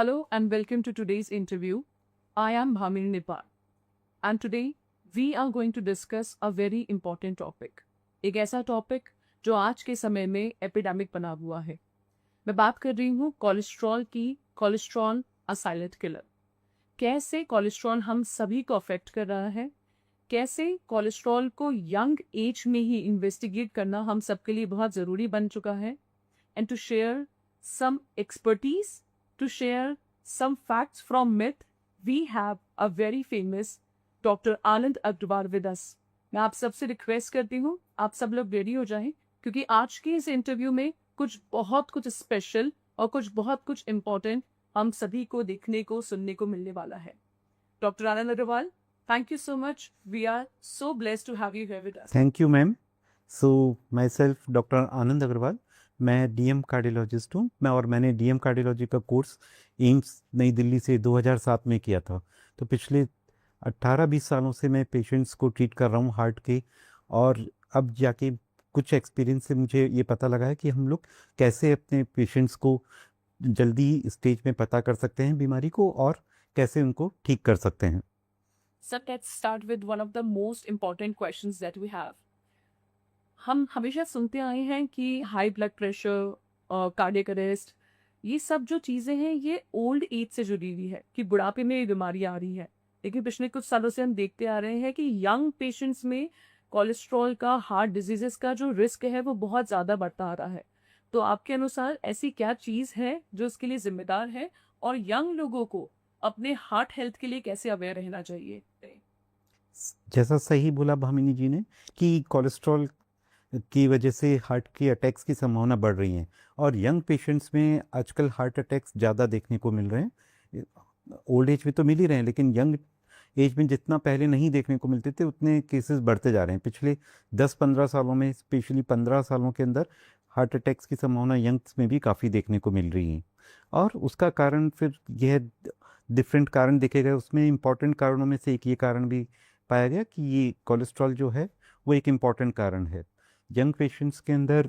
Hello and welcome to today's interview. I am Bhamini Nipal and today we are going to discuss a very important topic. एक ऐसा topic जो आज के समय में epidemic बना हुआ है. मैं बात कर रही हूँ कोलेस्ट्रॉल की. Cholesterol a silent killer. कैसे कोलेस्ट्रॉल हम सभी को अफेक्ट कर रहा है, कैसे कोलेस्ट्रॉल को यंग एज में ही इन्वेस्टिगेट करना हम सबके लिए बहुत ज़रूरी बन चुका है. And to share some expertise, to share some facts from myth, we have a very famous Dr. Anand Agrawal with us. मैं आप सबसे रिक्वेस्ट करती हूँ आप सब लोग रेडी हो जाएं क्योंकि आज के इस इंटरव्यू में कुछ स्पेशल और कुछ इम्पोर्टेंट हम सभी को देखने को सुनने को मिलने वाला है. Doctor Anand Agarwal, thank you so much. We are so blessed to have you here with us. Thank you ma'am. So myself doctor Anand Agarwal, मैं डीएम कार्डियोलॉजिस्ट हूँ. मैंने डीएम कार्डियोलॉजी का कोर्स एम्स नई दिल्ली से 2007 में किया था. तो पिछले 18-20 सालों से मैं पेशेंट्स को ट्रीट कर रहा हूँ हार्ट के. और अब जाके कुछ एक्सपीरियंस से मुझे ये पता लगा है कि हम लोग कैसे अपने पेशेंट्स को जल्दी स्टेज में पता कर सकते हैं बीमारी को और कैसे उनको ठीक कर सकते हैं. Sir, let's start with one of the most important questions that we have. हम हमेशा सुनते आए हैं कि high blood pressure, cardiac arrest, ये सब जो चीज़ें हैं ये ओल्ड एज से जुड़ी हुई है कि बुढ़ापे में ये बीमारी आ रही है. लेकिन पिछले कुछ सालों से हम देखते आ रहे हैं कि यंग पेशेंट्स में कोलेस्ट्रॉल का, हार्ट डिजीजेस का जो रिस्क है वो बहुत ज़्यादा बढ़ता आ रहा है. तो आपके अनुसार ऐसी क्या चीज़ है जो इसके लिए जिम्मेदार है और यंग लोगों को अपने हार्ट हेल्थ के लिए कैसे अवेयर रहना चाहिए? जैसा सही बोला भामिनी जी ने कि कोलेस्ट्रॉल की वजह से हार्ट की अटैक्स की संभावना बढ़ रही है और यंग पेशेंट्स में आजकल हार्ट अटैक्स ज़्यादा देखने को मिल रहे हैं. ओल्ड एज में तो मिल ही रहे हैं लेकिन यंग एज में जितना पहले नहीं देखने को मिलते थे उतने केसेस बढ़ते जा रहे हैं. पिछले 10-15 सालों में, स्पेशली 15 सालों के अंदर हार्ट अटैक्स की संभावना यंग्स में भी काफ़ी देखने को मिल रही है. और उसका कारण फिर यह डिफरेंट कारण देखे गए. उसमें इम्पॉर्टेंट कारणों में से एक ये कारण भी पाया गया कि ये कोलेस्ट्रॉल जो है वो एक इम्पॉर्टेंट कारण है. यंग पेशेंट्स के अंदर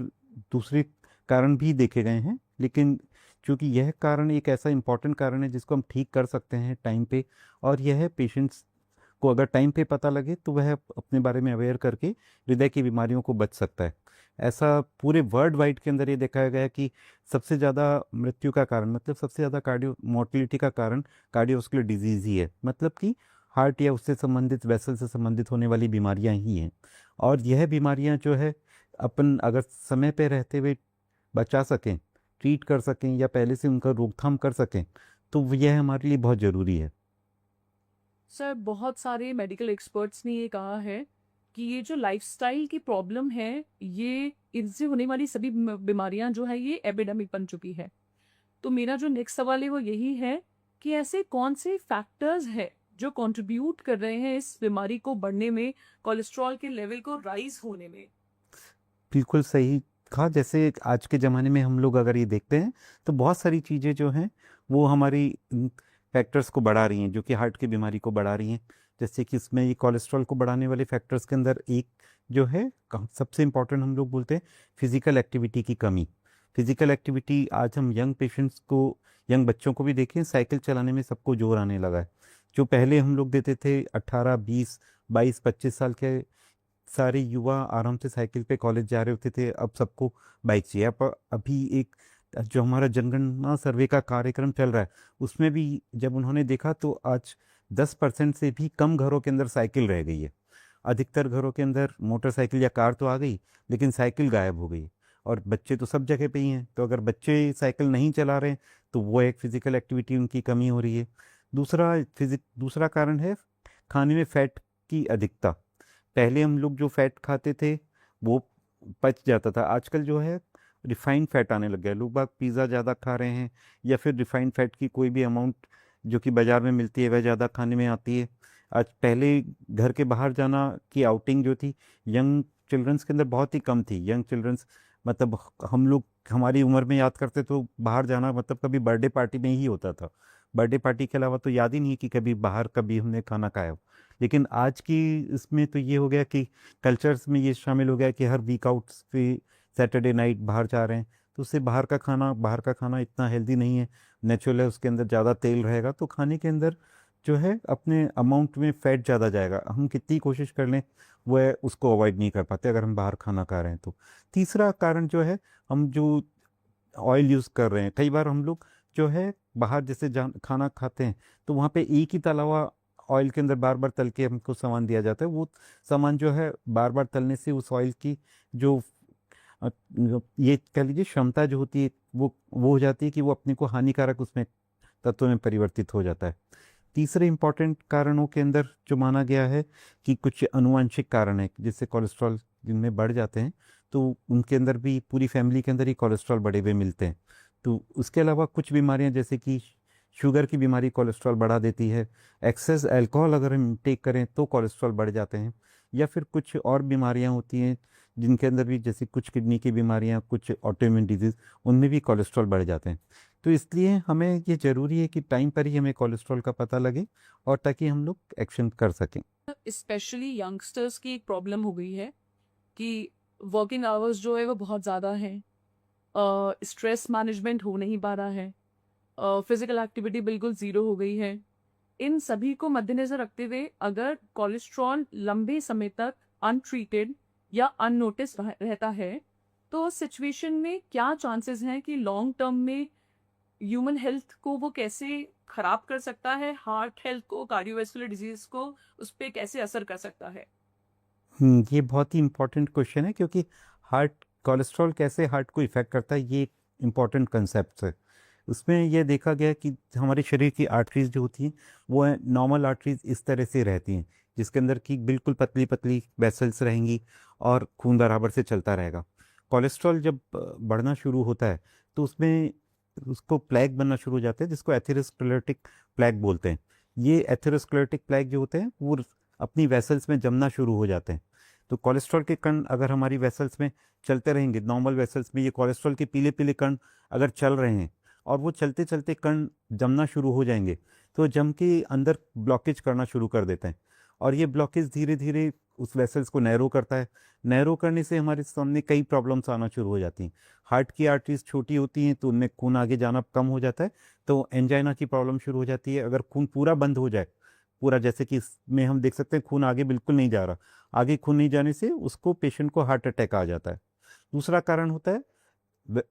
दूसरे कारण भी देखे गए हैं लेकिन चूँकि यह कारण एक ऐसा इम्पॉर्टेंट कारण है जिसको हम ठीक कर सकते हैं टाइम पे, और यह पेशेंट्स को अगर टाइम पे पता लगे तो वह अपने बारे में अवेयर करके हृदय की बीमारियों को बच सकता है. ऐसा पूरे वर्ल्ड वाइड के अंदर ये देखा गया है कि सबसे ज़्यादा मृत्यु का कारण, मतलब सबसे ज़्यादा कार्डियो मोर्टिलिटी का कारण कार्डियोवास्कुलर डिजीज़ ही है. मतलब कि हार्ट या उससे संबंधित वेसल से संबंधित होने वाली बीमारियां ही हैं. और यह बीमारियां जो है अपन अगर समय पे रहते हुए बचा सकें, ट्रीट कर सकें या पहले से उनका रोकथाम कर सकें तो यह हमारे लिए बहुत ज़रूरी है. सर, बहुत सारे मेडिकल एक्सपर्ट्स ने ये कहा है कि ये जो लाइफस्टाइल की प्रॉब्लम है, ये इनसे होने वाली सभी बीमारियां जो है ये एपिडेमिक बन चुकी है. तो मेरा जो नेक्स्ट सवाल है वो यही है कि ऐसे कौन से फैक्टर्स हैं जो कंट्रीब्यूट कर रहे हैं इस बीमारी को बढ़ने में, कोलेस्ट्रॉल के लेवल को राइज होने में? बिल्कुल सही कहा. जैसे आज के ज़माने में हम लोग अगर ये देखते हैं तो बहुत सारी चीज़ें जो हैं वो हमारी फैक्टर्स को बढ़ा रही हैं जो कि हार्ट की बीमारी को बढ़ा रही हैं. जैसे कि इसमें ये कोलेस्ट्रॉल को बढ़ाने वाले फैक्टर्स के अंदर एक जो है सबसे इम्पॉर्टेंट हम लोग बोलते हैं फिज़िकल एक्टिविटी की कमी. फिज़िकल एक्टिविटी आज हम यंग पेशेंट्स को, यंग बच्चों को भी देखें, साइकिल चलाने में सबको जोर आने लगा है. जो पहले हम लोग देते थे 18, 20, 22, 25 साल के सारे युवा आराम से साइकिल पे कॉलेज जा रहे होते थे, अब सबको बाइक चाहिए. अब अभी एक जो हमारा जनगणना सर्वे का कार्यक्रम चल रहा है उसमें भी जब उन्होंने देखा तो आज 10% से भी कम घरों के अंदर साइकिल रह गई है. अधिकतर घरों के अंदर मोटरसाइकिल या कार तो आ गई लेकिन साइकिल गायब हो गई. और बच्चे तो सब जगह पे ही हैं, तो अगर बच्चे साइकिल नहीं चला रहे हैं तो वो एक फिज़िकल एक्टिविटी उनकी कमी हो रही है. दूसरा कारण है खाने में फ़ैट की अधिकता. पहले हम लोग जो फैट खाते थे वो पच जाता था. आजकल जो है रिफाइंड फैट आने लग गया है. लोग बाग पिज़्ज़ा ज़्यादा खा रहे हैं या फिर रिफाइंड फैट की कोई भी अमाउंट जो कि बाज़ार में मिलती है वह ज़्यादा खाने में आती है. आज पहले घर के बाहर जाना की आउटिंग जो थी यंग चिल्ड्रंस के अंदर बहुत ही कम थी. यंग चिल्ड्रंस मतलब हम लोग हमारी उम्र में याद करते तो बाहर जाना मतलब कभी बर्थडे पार्टी में ही होता था. बर्थडे पार्टी के अलावा तो याद ही नहीं कि कभी बाहर कभी हमने खाना खाया हो. लेकिन आज की इसमें तो ये हो गया कि कल्चर्स में ये शामिल हो गया कि हर वीक आउट्स पे सैटरडे नाइट बाहर जा रहे हैं. तो तो उससे बाहर का खाना इतना हेल्दी नहीं है, नेचुरल है, उसके अंदर ज़्यादा तेल रहेगा, तो खाने के अंदर जो है अपने अमाउंट में फैट ज़्यादा जाएगा। हम कितनी कोशिश कर लें वह उसको अवॉइड नहीं कर पाते अगर हम बाहर खाना खा रहे हैं तो। तीसरा कारण जो है, हम जो ऑयल यूज़ कर रहे हैं, कई बार हम लोग जो है बाहर जैसे खाना खाते हैं तो वहाँ पे एक ही तला हुआ ऑयल के अंदर बार बार तल के हमको सामान दिया जाता है। वो सामान जो है बार बार तलने से उस ऑयल की जो ये कह लीजिए क्षमता जो होती है वो हो जाती है कि वो अपने को हानिकारक उसमें तत्वों में परिवर्तित हो जाता है। तीसरे इंपॉर्टेंट कारणों के अंदर जो माना गया है कि कुछ आनुवंशिक कारण है, जिससे कोलेस्ट्रॉल जिनमें बढ़ जाते हैं तो उनके अंदर भी पूरी फैमिली के अंदर ही कोलेस्ट्रॉल बढ़े हुए मिलते हैं। तो उसके अलावा कुछ बीमारियां जैसे कि शुगर की बीमारी कोलेस्ट्रॉल बढ़ा देती है, एक्सेस अल्कोहल अगर हम टेक करें तो कोलेस्ट्रॉल बढ़ जाते हैं, या फिर कुछ और बीमारियां होती हैं जिनके अंदर भी, जैसे कुछ किडनी की बीमारियां, कुछ ऑटोइम्यून डिजीज, उनमें भी कोलेस्ट्रॉल बढ़ जाते हैं। तो इसलिए हमें ये ज़रूरी है कि टाइम पर ही हमें कोलेस्ट्रॉल का पता लगे और ताकि हम लोग एक्शन कर सकें। स्पेशली यंगस्टर्स की एक प्रॉब्लम हो गई है कि वर्किंग आवर्स जो है वो बहुत ज़्यादा हैं, स्ट्रेस मैनेजमेंट हो नहीं पा रहा है, फिजिकल एक्टिविटी बिल्कुल ज़ीरो हो गई है। इन सभी को मद्देनज़र रखते हुए अगर कोलेस्ट्रॉल लंबे समय तक अनट्रीटेड या अननोटिस रहता है तो उस सिचुएशन में क्या चांसेस हैं कि लॉन्ग टर्म में ह्यूमन हेल्थ को वो कैसे खराब कर सकता है, हार्ट हेल्थ को, कार्डियोवैस्कुलर डिजीज को उस पर कैसे असर कर सकता है? ये बहुत ही इम्पोर्टेंट क्वेश्चन है, क्योंकि कोलेस्ट्रॉल कैसे हार्ट को इफेक्ट करता है, ये इम्पोर्टेंट कंसेप्ट है। उसमें यह देखा गया कि हमारे शरीर की आर्टरीज जो होती हैं वो है नॉर्मल आर्टरीज इस तरह से रहती हैं, जिसके अंदर की बिल्कुल पतली पतली वेसल्स रहेंगी और खून बराबर से चलता रहेगा। कोलेस्ट्रॉल जब बढ़ना शुरू होता है तो उसमें उसको प्लैक बनना शुरू हो जाते हैं, जिसको एथेरोस्क्लेरोटिक प्लैक बोलते हैं। ये एथेरोस्क्लेरोटिक प्लैक जो होते हैं वो अपनी वेसल्स में जमना शुरू हो जाते हैं। तो कोलेस्ट्रॉल के कण अगर हमारी वेसल्स में चलते रहेंगे, नॉर्मल वेसल्स में ये कोलेस्ट्रॉल के पीले पीले कण अगर चल रहे हैं और वो चलते चलते कण जमना शुरू हो जाएंगे, तो जम के अंदर ब्लॉकेज करना शुरू कर देते हैं, और ये ब्लॉकेज धीरे धीरे उस वेसल्स को नैरो करता है। नैरो करने से हमारे सामने कई प्रॉब्लम्स आना शुरू हो जाती हैं। हार्ट की आर्टरीज छोटी होती हैं तो उनमें खून आगे जाना कम हो जाता है, तो एंजाइना की प्रॉब्लम शुरू हो जाती है। अगर खून पूरा बंद हो जाए, पूरा, जैसे कि इसमें हम देख सकते हैं खून आगे बिल्कुल नहीं जा रहा, आगे खून नहीं जाने से उसको पेशेंट को हार्ट अटैक आ जाता है। दूसरा कारण होता है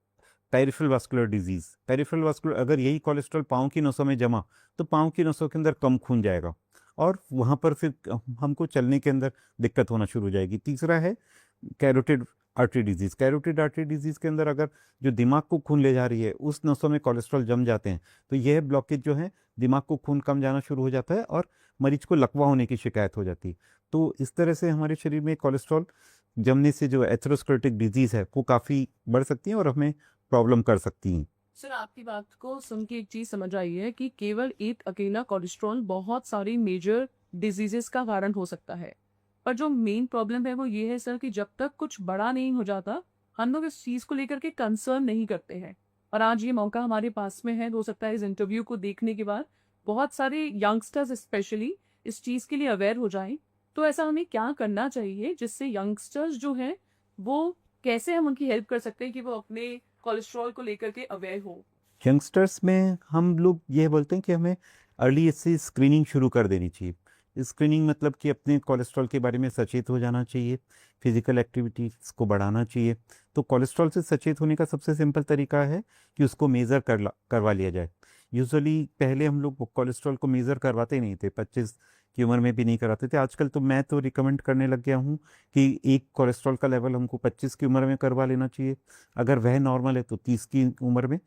peripheral vascular disease. Peripheral vascular, अगर यही कोलेस्ट्रॉल पाँव की नसों में जमा तो पाँव की नसों के अंदर कम खून जाएगा और वहाँ पर फिर हमको चलने के अंदर दिक्कत होना शुरू हो जाएगी। तीसरा है carotid artery disease. Carotid artery disease के अंदर अगर जो दिमाग को खून ले जा रही है उस नसों में कोलेस्ट्रॉल जम जाते हैं, तो यह ब्लॉकेज जो है दिमाग को खून कम जाना शुरू हो जाता है और मरीज को लकवा होने की शिकायत हो जाती है। तो इस तरह से हमारे शरीर में कोलेस्ट्रॉल जमने से जो एथेरोस्क्लेरोटिक डिजीज है वो काफ़ी बढ़ सकती है और हमें प्रॉब्लम कर सकती हैं। सर, आपकी बात को सुन के एक चीज समझ आई है कि केवल एक अकेला कोलेस्ट्रॉल बहुत सारी मेजर डिजीजेस का कारण हो सकता है, पर जो मेन प्रॉब्लम है वो ये है सर कि जब तक कुछ बड़ा नहीं हो जाता हम लोग इस चीज को लेकर के कंसर्न नहीं करते हैं। और आज ये मौका हमारे पास में है, हो सकता है इस इंटरव्यू को देखने के बाद बहुत सारे यंगस्टर्स स्पेशली इस चीज के लिए अवेयर हो जाएं। तो ऐसा हमें क्या करना चाहिए जिससे यंगस्टर्स जो हैं वो, कैसे हम उनकी हेल्प कर सकते हैं कि वो अपने कोलेस्ट्रॉल को लेकर के अवेयर हो? यंगस्टर्स में हम लोग ये बोलते हैं कि हमें अर्ली एज से स्क्रीनिंग शुरू कर देनी चाहिए। स्क्रीनिंग मतलब कि अपने कोलेस्ट्रॉल के बारे में सचेत हो जाना चाहिए, फिजिकल एक्टिविटीज़ को बढ़ाना चाहिए। तो कोलेस्ट्रॉल से सचेत होने का सबसे सिंपल तरीका है कि उसको मेज़र करवा लिया जाए। यूजुअली पहले हम लोग कोलेस्ट्रॉल को मेज़र करवाते नहीं थे, 25 की उम्र में भी नहीं कराते थे। आजकल तो मैं तो रिकमेंड करने लग गया हूँ कि एक कोलेस्ट्रॉल का लेवल हमको 25 की उम्र में करवा लेना चाहिए, अगर वह नॉर्मल है तो 30 की उम्र में,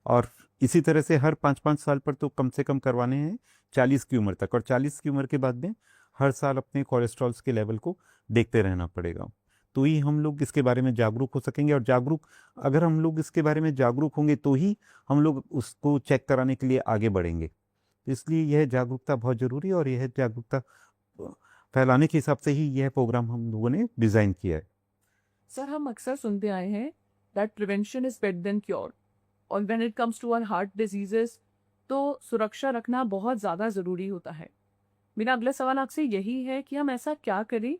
और इसी तरह से हर 5-5 साल पर तो कम से कम करवाने हैं 40 की उम्र तक, और 40 की उम्र के बाद में हर साल अपने कोलेस्ट्रॉल्स के लेवल को देखते रहना पड़ेगा। तो ही हम लोग इसके बारे में जागरूक हो सकेंगे, और अगर हम लोग इसके बारे में जागरूक होंगे तो ही हम लोग उसको चेक कराने के लिए आगे बढ़ेंगे। तो इसलिए यह जागरूकता बहुत ज़रूरी है, और यह जागरूकता फैलाने के हिसाब से ही यह प्रोग्राम हम लोगों ने डिज़ाइन किया है। सर, हम अक्सर सुनते आए हैं that prevention is better than cure, और when it comes to our heart diseases तो सुरक्षा रखना बहुत ज़्यादा ज़रूरी होता है। मेरा अगला सवाल आपसे यही है कि हम ऐसा क्या करें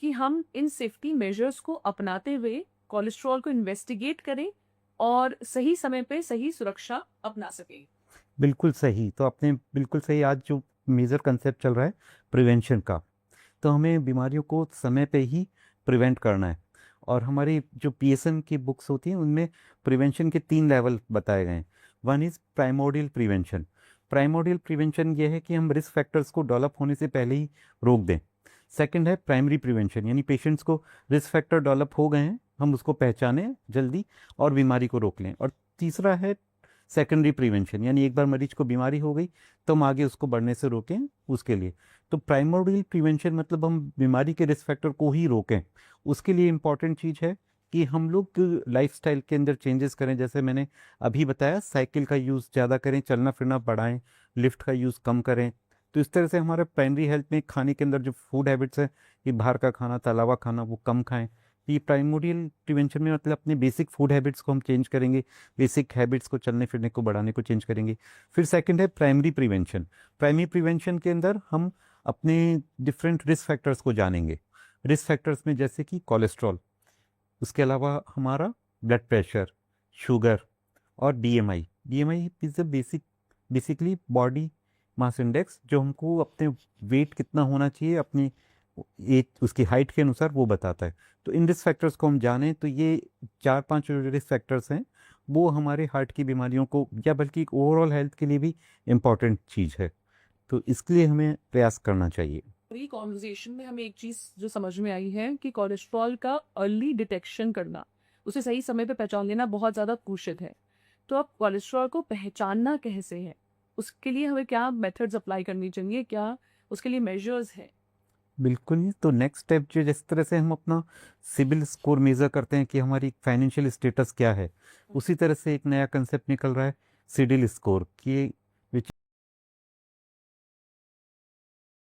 कि हम इन सेफ्टी मेजर्स को अपनाते हुए कोलेस्ट्रॉल को इन्वेस्टिगेट करें और सही समय पे सही सुरक्षा अपना सकें। बिल्कुल सही। तो आपने बिल्कुल सही, आज जो मेजर कंसेप्ट चल रहा है प्रिवेंशन का, तो हमें बीमारियों को समय पे ही प्रिवेंट करना है। और हमारी जो पीएसएम की बुक्स होती हैं उनमें प्रिवेंशन के 3 लेवल बताए गए हैं। One is primordial prevention. Primordial prevention ये है कि हम रिस्क फैक्टर्स को डेवलप होने से पहले ही रोक दें। सेकंड है प्राइमरी प्रिवेंशन, यानी पेशेंट्स को रिस्क फैक्टर डेवलप हो गए हैं, हम उसको पहचानें जल्दी और बीमारी को रोक लें। और तीसरा है सेकेंडरी प्रिवेंशन, यानी एक बार मरीज को बीमारी हो गई तो हम आगे उसको बढ़ने से रोकें उसके लिए। तो प्राइमोडियल प्रिवेंशन मतलब हम बीमारी के रिस्क फैक्टर को ही रोकें। उसके लिए इम्पॉर्टेंट चीज़ है कि हम लोग लाइफस्टाइल के अंदर चेंजेस करें। जैसे मैंने अभी बताया, साइकिल का यूज़ ज़्यादा करें, चलना फिरना बढ़ाएं, लिफ्ट का यूज़ कम करें। तो इस तरह से हमारे प्राइमरी हेल्थ में खाने के अंदर जो फूड हैबिट्स हैं, कि बाहर का खाना, तला हुआ खाना, वो कम खाएं। ये प्राइमोडियल प्रिवेंशन में मतलब अपने बेसिक फूड हैबिट्स को हम चेंज करेंगे, बेसिक हैबिट्स को, चलने फिरने को बढ़ाने को चेंज करेंगे। फिर सेकंड है प्राइमरी प्रिवेंशन। प्राइमरी प्रिवेंशन के अंदर हम अपने डिफरेंट रिस्क फैक्टर्स को जानेंगे। रिस्क फैक्टर्स में जैसे कि कोलेस्ट्रॉल, उसके अलावा हमारा ब्लड प्रेशर, शुगर और BMI. BMI is the basically body mass index, जो हमको अपने वेट कितना होना चाहिए अपनी एज, उसकी हाइट के अनुसार वो बताता है। तो इन रिस्क फैक्टर्स को हम जानें तो ये 4-5 जो रिस्क फैक्टर्स हैं वो हमारे हार्ट की बीमारियों को, या बल्कि ओवरऑल हेल्थ के लिए भी इम्पॉर्टेंट चीज़ है। तो इसके लिए हमें प्रयास करना चाहिए। पूरी कॉन्वर्जेशन में हमें एक चीज जो समझ में आई है कि कोलेस्ट्रॉल का अर्ली डिटेक्शन करना, उसे सही समय पे पहचान लेना बहुत ज़्यादा क्रूशियल है। तो अब कोलेस्ट्रॉल को पहचानना कैसे है, उसके लिए हमें क्या मेथड्स अप्लाई करनी चाहिए, क्या उसके लिए मेजर्स हैं? बिल्कुल नहीं। तो नेक्स्ट स्टेप, जो जिस तरह से हम अपना सिबिल स्कोर मेज़र करते हैं कि हमारी फाइनेंशियल स्टेटस क्या है, उसी तरह से एक नया कंसेप्ट निकल रहा है सिडिल स्कोर, कि विच